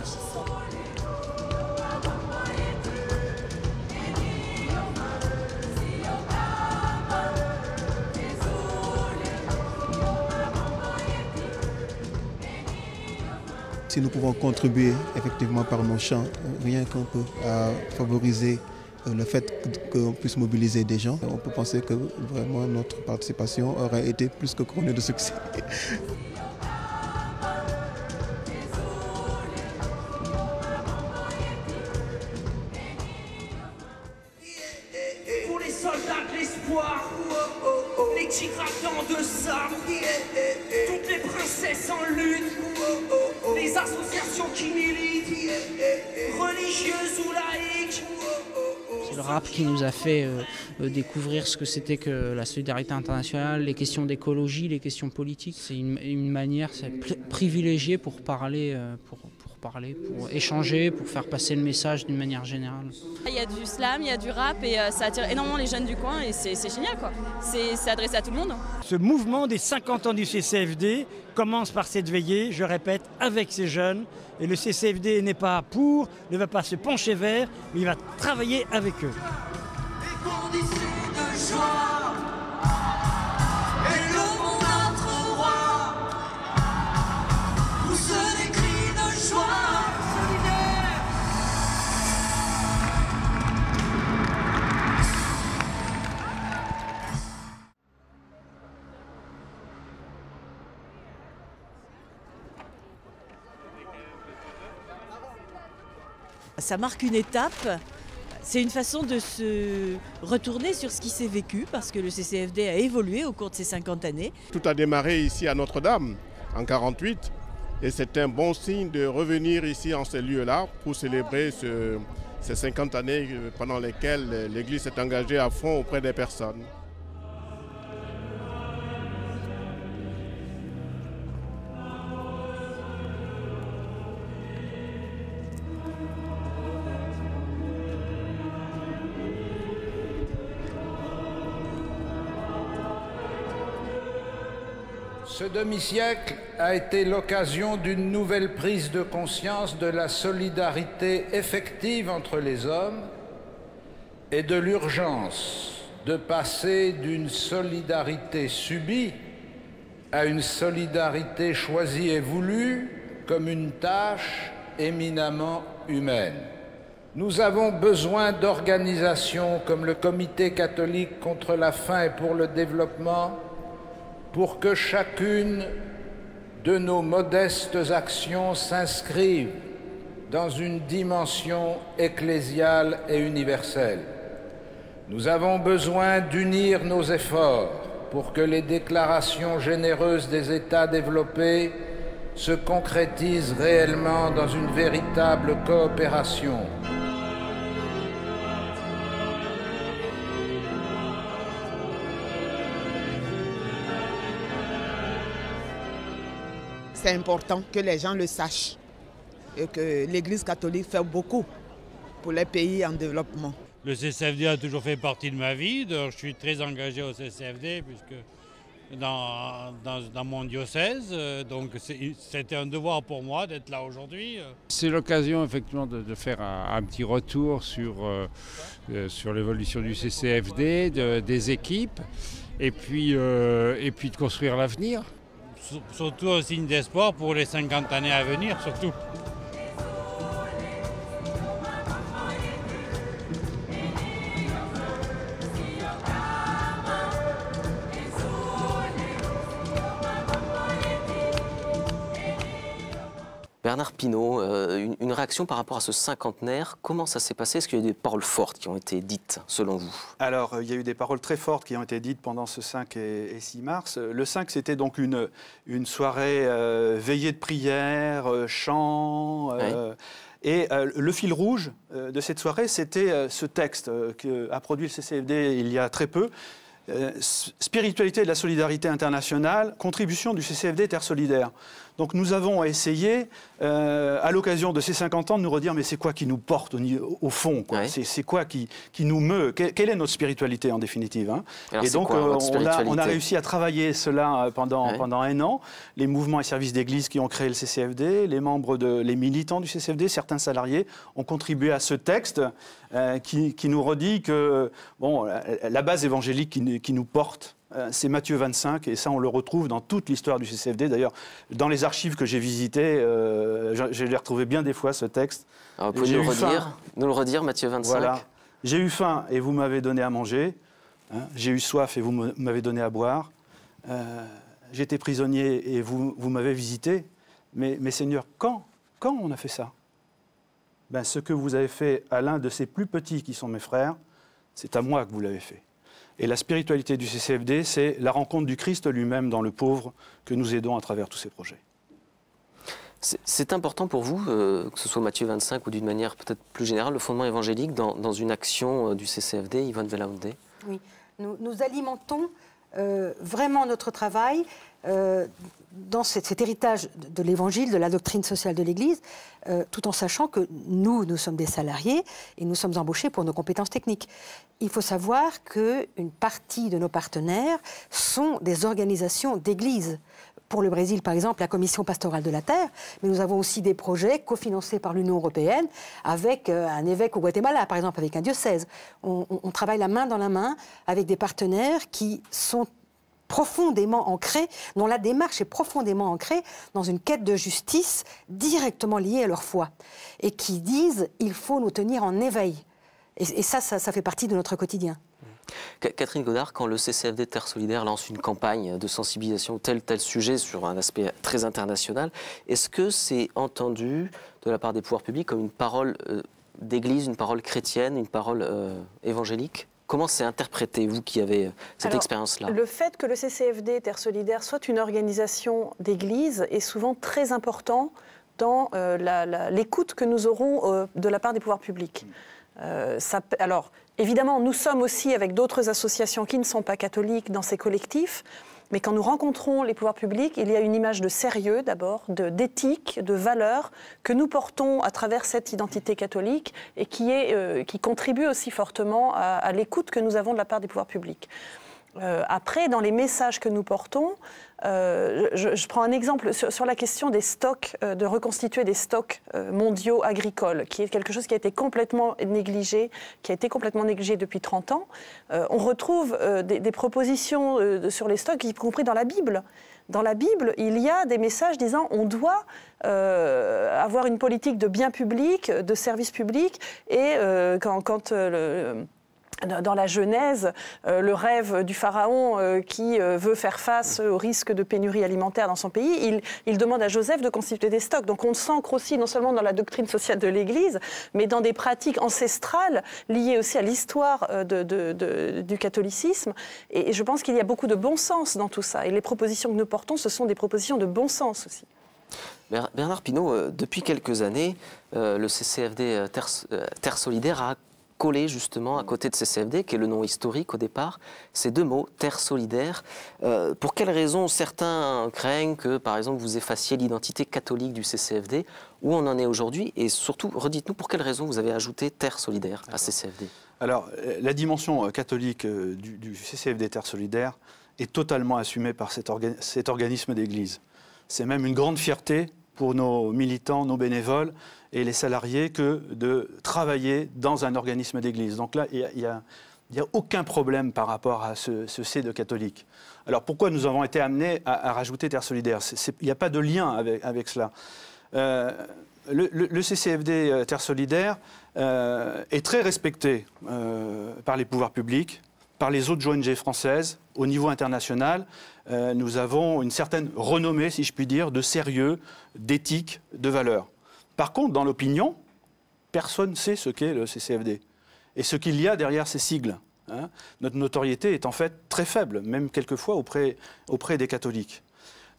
Si nous pouvons contribuer effectivement par nos chants, rien qu'un peu, à favoriser le fait qu'on puisse mobiliser des gens, on peut penser que vraiment notre participation aurait été plus que couronnée de succès. Pour les soldats de l'espoir, les tigres ardents de sable, toutes les princesses en lutte, les associations qui militent, religieuses ou laïques. C'est le rap qui nous a fait découvrir ce que c'était que la solidarité internationale, les questions d'écologie, les questions politiques. C'est une manière privilégiée pour parler parler, pour échanger, pour faire passer le message d'une manière générale. Il y a du slam, il y a du rap et ça attire énormément les jeunes du coin et c'est génial quoi. C'est adressé à tout le monde. Ce mouvement des 50 ans du CCFD commence par cette veillée, je répète, avec ces jeunes. Et le CCFD n'est pas pour, ne va pas se pencher vers, mais il va travailler avec eux. Les conditions de joie et le monde notre roi pousse des cris de joie solidaire. Ça marque une étape, c'est une façon de se retourner sur ce qui s'est vécu parce que le CCFD a évolué au cours de ces 50 années. Tout a démarré ici à Notre-Dame en 1948 et c'est un bon signe de revenir ici en ces lieux-là pour célébrer ces 50 années pendant lesquelles l'Église s'est engagée à fond auprès des personnes. Ce demi-siècle a été l'occasion d'une nouvelle prise de conscience de la solidarité effective entre les hommes et de l'urgence de passer d'une solidarité subie à une solidarité choisie et voulue comme une tâche éminemment humaine. Nous avons besoin d'organisations comme le Comité catholique contre la faim et pour le développement pour que chacune de nos modestes actions s'inscrive dans une dimension ecclésiale et universelle. Nous avons besoin d'unir nos efforts pour que les déclarations généreuses des États développés se concrétisent réellement dans une véritable coopération. C'est important que les gens le sachent et que l'Église catholique fait beaucoup pour les pays en développement. Le CCFD a toujours fait partie de ma vie, donc je suis très engagé au CCFD puisque dans mon diocèse, donc c'était un devoir pour moi d'être là aujourd'hui. C'est l'occasion effectivement de faire un petit retour sur l'évolution du CCFD, des équipes et puis de construire l'avenir. Surtout un signe d'espoir pour les 50 années à venir, surtout. Bernard Pinault, une réaction par rapport à ce cinquantenaire, comment ça s'est passé? Est-ce qu'il y a eu des paroles fortes qui ont été dites, selon vous? Alors, il y a eu des paroles très fortes qui ont été dites pendant ce 5 et 6 mars. Le 5, c'était donc une soirée veillée de prière, chant. Oui. Et le fil rouge de cette soirée, c'était ce texte qu'a produit le CCFD il y a très peu. Spiritualité de la solidarité internationale, contribution du CCFD Terre solidaire. Donc nous avons essayé, à l'occasion de ces 50 ans, de nous redire mais c'est quoi qui nous porte au fond, quoi. Ouais. C'est quoi qui nous meut, quelle est notre spiritualité en définitive, hein. Et donc on a réussi à travailler cela pendant un an. Les mouvements et services d'église qui ont créé le CCFD, les militants du CCFD, certains salariés ont contribué à ce texte qui nous redit que bon, la base évangélique qui nous porte, c'est Matthieu 25, et ça on le retrouve dans toute l'histoire du CCFD. D'ailleurs, dans les archives que j'ai visitées, je l'ai retrouvé bien des fois, ce texte. Alors, vous pouvez nous le redire, Matthieu 25. Voilà. J'ai eu faim et vous m'avez donné à manger. Hein, j'ai eu soif et vous m'avez donné à boire. J'étais prisonnier et vous m'avez visité. Mais Seigneur, quand on a fait ça? Ben, ce que vous avez fait à l'un de ces plus petits qui sont mes frères, c'est à moi que vous l'avez fait. Et la spiritualité du CCFD, c'est la rencontre du Christ lui-même dans le pauvre que nous aidons à travers tous ces projets. C'est important pour vous, que ce soit Matthieu 25 ou d'une manière peut-être plus générale, le fondement évangélique dans une action du CCFD, Yvonne Belaoundé? Oui, nous alimentons vraiment notre travail dans cet héritage de l'Évangile, de la doctrine sociale de l'Église, tout en sachant que nous sommes des salariés et nous sommes embauchés pour nos compétences techniques. Il faut savoir qu'une partie de nos partenaires sont des organisations d'églises. Pour le Brésil, par exemple, la Commission pastorale de la terre, mais nous avons aussi des projets cofinancés par l'Union européenne avec un évêque au Guatemala, par exemple, avec un diocèse. On travaille la main dans la main avec des partenaires qui sont profondément ancrés, dont la démarche est profondément ancrée dans une quête de justice directement liée à leur foi, et qui disent « il faut nous tenir en éveil ». Et ça fait partie de notre quotidien. Catherine Godard, quand le CCFD Terre Solidaire lance une campagne de sensibilisation ou tel sujet sur un aspect très international, est-ce que c'est entendu de la part des pouvoirs publics comme une parole d'église, une parole chrétienne, une parole évangélique ? Comment c'est interprété, vous qui avez cette expérience-là? Le fait que le CCFD Terre Solidaire soit une organisation d'église est souvent très important dans l'écoute que nous aurons de la part des pouvoirs publics. Alors, évidemment, nous sommes aussi avec d'autres associations qui ne sont pas catholiques dans ces collectifs, mais quand nous rencontrons les pouvoirs publics, il y a une image de sérieux d'abord, d'éthique, de valeur que nous portons à travers cette identité catholique et qui contribue aussi fortement à l'écoute que nous avons de la part des pouvoirs publics. Après, dans les messages que nous portons, je prends un exemple sur la question des stocks, de reconstituer des stocks mondiaux agricoles, qui est quelque chose qui a été complètement négligé, depuis 30 ans. On retrouve des propositions sur les stocks, y compris dans la Bible. Dans la Bible, il y a des messages disant on doit avoir une politique de biens publics, de services publics, et dans la Genèse, le rêve du pharaon qui veut faire face au risque de pénurie alimentaire dans son pays, il demande à Joseph de constituer des stocks. Donc on s'ancre aussi non seulement dans la doctrine sociale de l'Église, mais dans des pratiques ancestrales liées aussi à l'histoire du catholicisme. Et je pense qu'il y a beaucoup de bon sens dans tout ça. Et les propositions que nous portons, ce sont des propositions de bon sens aussi. Bernard Pinault, depuis quelques années, le CCFD Terre Solidaire a collé justement à côté de CCFD, qui est le nom historique au départ, ces deux mots, Terre Solidaire. Pour quelles raisons certains craignent que, par exemple, vous effaciez l'identité catholique du CCFD? Où on en est aujourd'hui? Et surtout, redites-nous pour quelles raisons vous avez ajouté Terre Solidaire à CCFD? Alors, la dimension catholique du CCFD Terre Solidaire est totalement assumée par cet organisme d'église. C'est même une grande fierté pour nos militants, nos bénévoles et les salariés que de travailler dans un organisme d'église. Donc là, il n'y a aucun problème par rapport à ce C de catholique. Alors pourquoi nous avons été amenés à rajouter Terre Solidaire? Il n'y a pas de lien avec cela. Le CCFD Terre Solidaire est très respecté par les pouvoirs publics, par les autres ONG françaises, au niveau international. Nous avons une certaine renommée, si je puis dire, de sérieux, d'éthique, de valeur. Par contre, dans l'opinion, personne ne sait ce qu'est le CCFD et ce qu'il y a derrière ces sigles. Hein. Notre notoriété est en fait très faible, même quelquefois auprès des catholiques.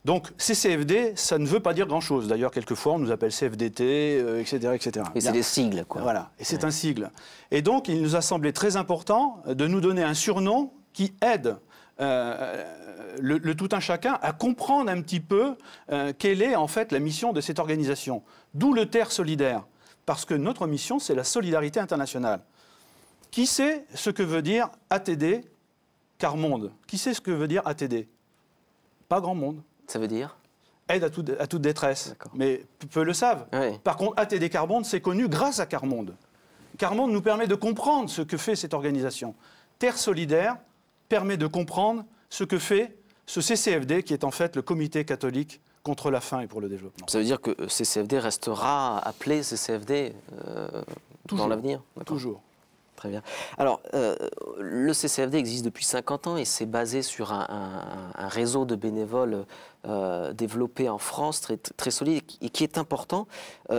Donc CCFD, ça ne veut pas dire grand-chose. D'ailleurs, quelquefois, on nous appelle CFDT, etc., etc. Et c'est des sigles, quoi. Voilà, et c'est un sigle. Et donc, il nous a semblé très important de nous donner un surnom qui aide le tout un chacun à comprendre un petit peu quelle est en fait la mission de cette organisation. D'où le Terre Solidaire, parce que notre mission, c'est la solidarité internationale. Qui sait ce que veut dire ATD, Quart Monde? Qui sait ce que veut dire ATD? Pas grand monde. Ça veut dire? Aide à toute détresse. Mais peu le savent. Oui. Par contre, ATD Quart Monde, c'est connu grâce à Quart Monde. Quart Monde nous permet de comprendre ce que fait cette organisation. Terre Solidaire permet de comprendre ce que fait ce CCFD, qui est en fait le Comité catholique contre la faim et pour le développement. Ça veut dire que CCFD restera appelé CCFD dans l'avenir? Toujours. Très bien. Alors, le CCFD existe depuis 50 ans et c'est basé sur un réseau de bénévoles développé en France, très solide et qui est important.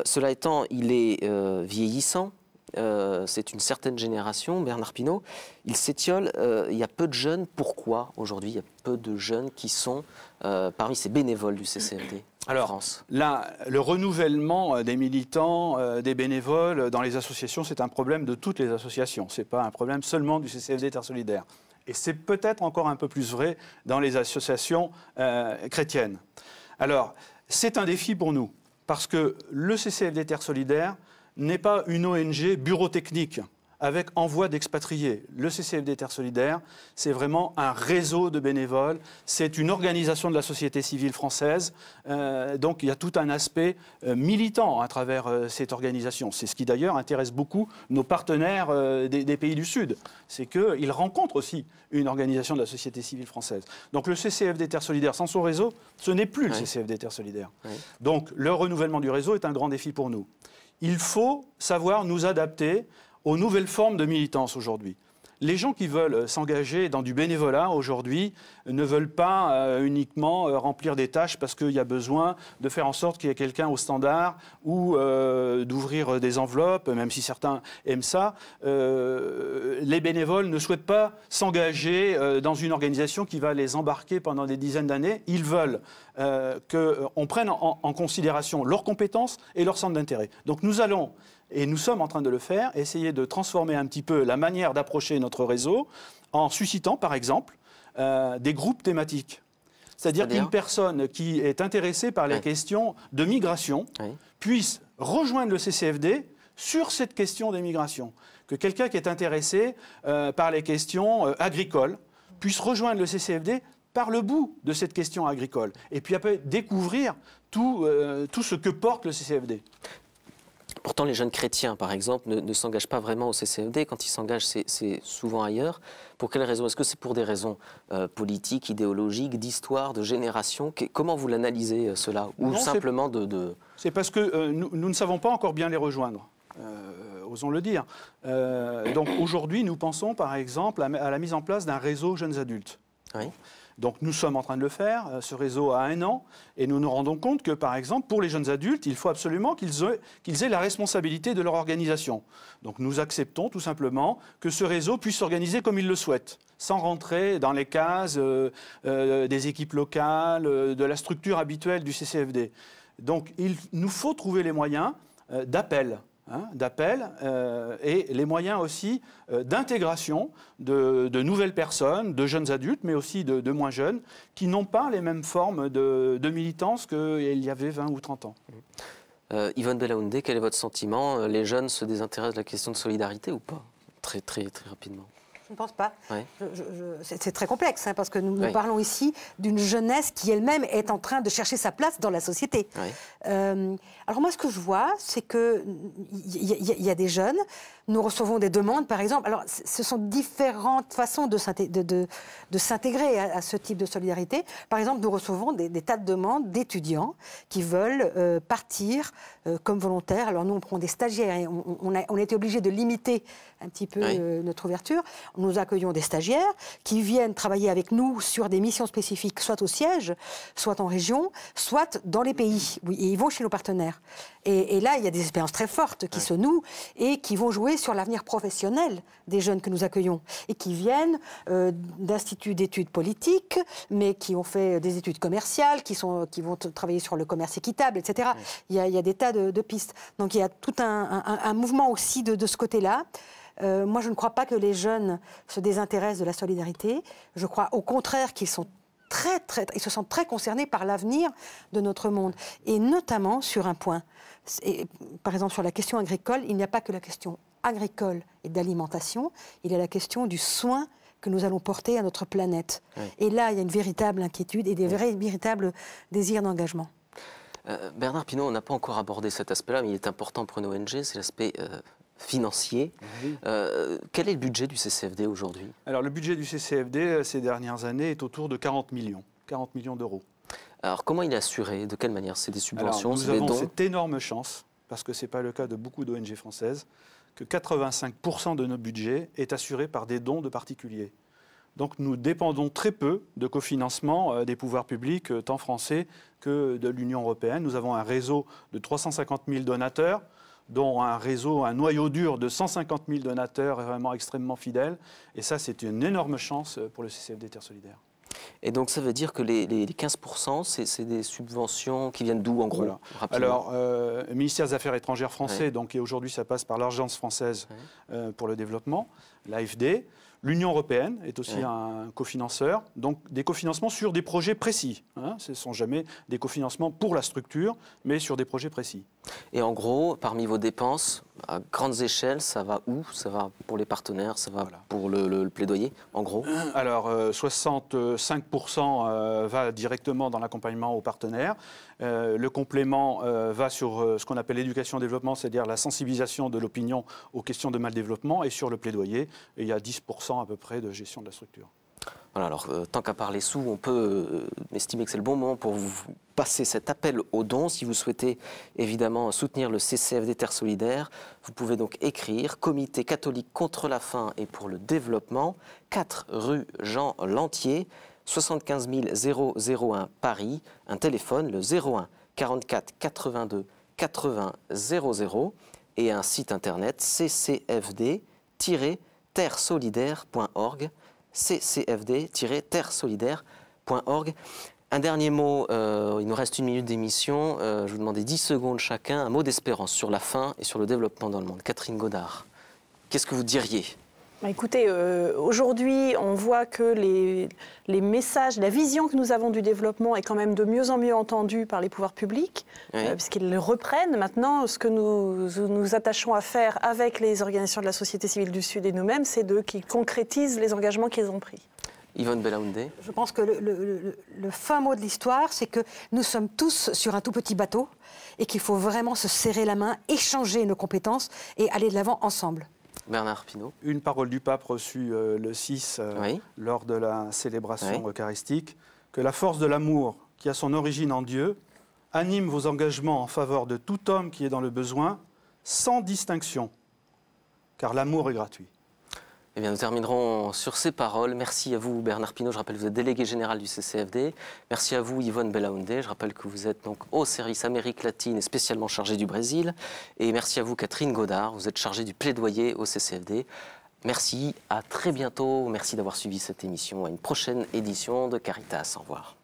Cela étant, il est vieillissant. C'est une certaine génération, Bernard Pinault. Il s'étiole, il y a peu de jeunes. Pourquoi aujourd'hui il y a peu de jeunes qui sont parmi ces bénévoles du CCFD en France? Là, le renouvellement des militants, des bénévoles dans les associations, c'est un problème de toutes les associations. Ce n'est pas un problème seulement du CCFD Terre Solidaire. Et c'est peut-être encore un peu plus vrai dans les associations chrétiennes. Alors, c'est un défi pour nous, parce que le CCFD Terre Solidaire n'est pas une ONG bureau technique avec envoi d'expatriés. Le CCFD Terre Solidaire, c'est vraiment un réseau de bénévoles, c'est une organisation de la société civile française, donc il y a tout un aspect militant à travers cette organisation. C'est ce qui d'ailleurs intéresse beaucoup nos partenaires des pays du Sud, c'est qu'ils rencontrent aussi une organisation de la société civile française. Donc le CCFD Terre Solidaire, sans son réseau, ce n'est plus le CCFD Terre Solidaire. Donc le renouvellement du réseau est un grand défi pour nous. Il faut savoir nous adapter aux nouvelles formes de militance aujourd'hui. Les gens qui veulent s'engager dans du bénévolat aujourd'hui ne veulent pas uniquement remplir des tâches parce qu'il y a besoin de faire en sorte qu'il y ait quelqu'un au standard ou d'ouvrir des enveloppes, même si certains aiment ça. Les bénévoles ne souhaitent pas s'engager dans une organisation qui va les embarquer pendant des dizaines d'années. Ils veulent qu'on prenne en considération leurs compétences et leur centre d'intérêt. Donc nous allons, et nous sommes en train de le faire, essayer de transformer un petit peu la manière d'approcher notre réseau en suscitant, par exemple, des groupes thématiques. C'est-à-dire qu'une personne qui est intéressée par les questions de migration puisse rejoindre le CCFD sur cette question des migrations. Que quelqu'un qui est intéressé par les questions agricoles puisse rejoindre le CCFD par le bout de cette question agricole. Et puis après, découvrir tout ce que porte le CCFD. Pourtant, les jeunes chrétiens, par exemple, ne s'engagent pas vraiment au CCFD. Quand ils s'engagent, c'est souvent ailleurs. Pour quelles raisons? Est-ce que c'est pour des raisons politiques, idéologiques, d'histoire, de génération? Comment vous l'analysez, cela? Ou non, simplement C'est parce que nous ne savons pas encore bien les rejoindre. Osons le dire. Donc aujourd'hui, nous pensons, par exemple, à la mise en place d'un réseau jeunes adultes. Oui. Donc nous sommes en train de le faire, ce réseau a 1 an, et nous nous rendons compte que, par exemple, pour les jeunes adultes, il faut absolument qu'ils aient la responsabilité de leur organisation. Donc nous acceptons tout simplement que ce réseau puisse s'organiser comme il le souhaite, sans rentrer dans les cases des équipes locales, de la structure habituelle du CCFD. Donc il nous faut trouver les moyens d'appel. Et les moyens aussi d'intégration de nouvelles personnes, de jeunes adultes, mais aussi de moins jeunes, qui n'ont pas les mêmes formes de militance qu'il y avait 20 ou 30 ans. Yvonne Belaoundé, quel est votre sentiment? Les jeunes se désintéressent de la question de solidarité ou pas? Très rapidement. Je ne pense pas. Ouais. C'est très complexe, parce que nous parlons ici d'une jeunesse qui elle-même est en train de chercher sa place dans la société. Alors moi, ce que je vois, c'est qu'il y a des jeunes, nous recevons des demandes, par exemple. Alors, ce sont différentes façons de s'intégrer à ce type de solidarité. Par exemple, nous recevons des tas de demandes d'étudiants qui veulent partir comme volontaires. Alors nous, on prend des stagiaires et on a été obligé de limiter un petit peu notre ouverture. Nous accueillons des stagiaires qui viennent travailler avec nous sur des missions spécifiques, soit au siège, soit en région, soit dans les pays. Oui, et ils vont chez nos partenaires. Et là, il y a des expériences très fortes qui se nouent et qui vont jouer sur l'avenir professionnel des jeunes que nous accueillons et qui viennent d'instituts d'études politiques, mais qui ont fait des études commerciales, qui vont travailler sur le commerce équitable, etc. Il y a des tas de pistes. Donc il y a tout un mouvement aussi de ce côté-là. Moi, je ne crois pas que les jeunes se désintéressent de la solidarité. Je crois au contraire qu'ils sont ils se sentent très concernés par l'avenir de notre monde. Et notamment sur un point. Par exemple, sur la question agricole, il n'y a pas que la question agricole et d'alimentation, il y a la question du soin que nous allons porter à notre planète. Et là, il y a une véritable inquiétude et des véritables désirs d'engagement. Bernard Pinault, on n'a pas encore abordé cet aspect-là, mais il est important pour une ONG, c'est l'aspect financier. Quel est le budget du CCFD aujourd'hui? Alors le budget du CCFD ces dernières années est autour de 40 millions d'euros. Alors comment il est assuré? De quelle manière? C'est des subventions? Nous avons cette énorme chance, parce que ce n'est pas le cas de beaucoup d'ONG françaises, que 85% de notre budget est assuré par des dons de particuliers. Donc nous dépendons très peu de cofinancement des pouvoirs publics, tant français que de l'Union européenne. Nous avons un réseau de 350 000 donateurs, dont un noyau dur de 150 000 donateurs vraiment extrêmement fidèles. Et ça, c'est une énorme chance pour le CCFD Terre Solidaire. Et donc, ça veut dire que les 15%, c'est des subventions qui viennent d'où, en gros? Alors, le ministère des Affaires étrangères français, donc, et aujourd'hui, ça passe par l'Agence française pour le développement, l'AFD. L'Union européenne est aussi un cofinanceur, donc des cofinancements sur des projets précis. Hein. Ce ne sont jamais des cofinancements pour la structure, mais sur des projets précis. Et en gros, parmi vos dépenses, à grandes échelles, ça va où? Ça va pour les partenaires, ça va pour le plaidoyer, en gros? Alors, 65% va directement dans l'accompagnement aux partenaires. Le complément va sur ce qu'on appelle l'éducation-développement, c'est-à-dire la sensibilisation de l'opinion aux questions de mal-développement, et sur le plaidoyer, il y a 10% à peu près de gestion de la structure. Voilà, alors tant qu'à parler sous, on peut estimer que c'est le bon moment pour vous passer cet appel aux dons. Si vous souhaitez évidemment soutenir le CCFD Terre Solidaire, vous pouvez donc écrire Comité catholique contre la faim et pour le développement, 4 rue Jean Lantier, 75 001 Paris, un téléphone, le 01 44 82 80 00, et un site internet ccfd-terresolidaire.org, ccfd-terresolidaire.org. Un dernier mot, il nous reste 1 minute d'émission, je vous demandais 10 secondes chacun, un mot d'espérance sur la faim et sur le développement dans le monde. Catherine Godard, qu'est-ce que vous diriez? Écoutez, aujourd'hui, on voit que les messages, la vision que nous avons du développement est quand même de mieux en mieux entendue par les pouvoirs publics, puisqu'ils le reprennent. Maintenant, ce que nous nous attachons à faire avec les organisations de la société civile du Sud et nous-mêmes, c'est qu'ils concrétisent les engagements qu'ils ont pris. Yvonne Belaoundé. Je pense que le fin mot de l'histoire, c'est que nous sommes tous sur un tout petit bateau et qu'il faut vraiment se serrer la main, échanger nos compétences et aller de l'avant ensemble. Bernard Pinault. Une parole du pape reçue le 6 lors de la célébration eucharistique, que la force de l'amour qui a son origine en Dieu anime vos engagements en faveur de tout homme qui est dans le besoin, sans distinction, car l'amour est gratuit. Eh bien, nous terminerons sur ces paroles. Merci à vous, Bernard Pinault. Je rappelle que vous êtes délégué général du CCFD. Merci à vous, Yvonne Belaoundé. Je rappelle que vous êtes donc au service Amérique latine et spécialement chargé du Brésil. Et merci à vous, Catherine Godard. Vous êtes chargée du plaidoyer au CCFD. Merci, à très bientôt. Merci d'avoir suivi cette émission. À une prochaine édition de Caritas. Au revoir.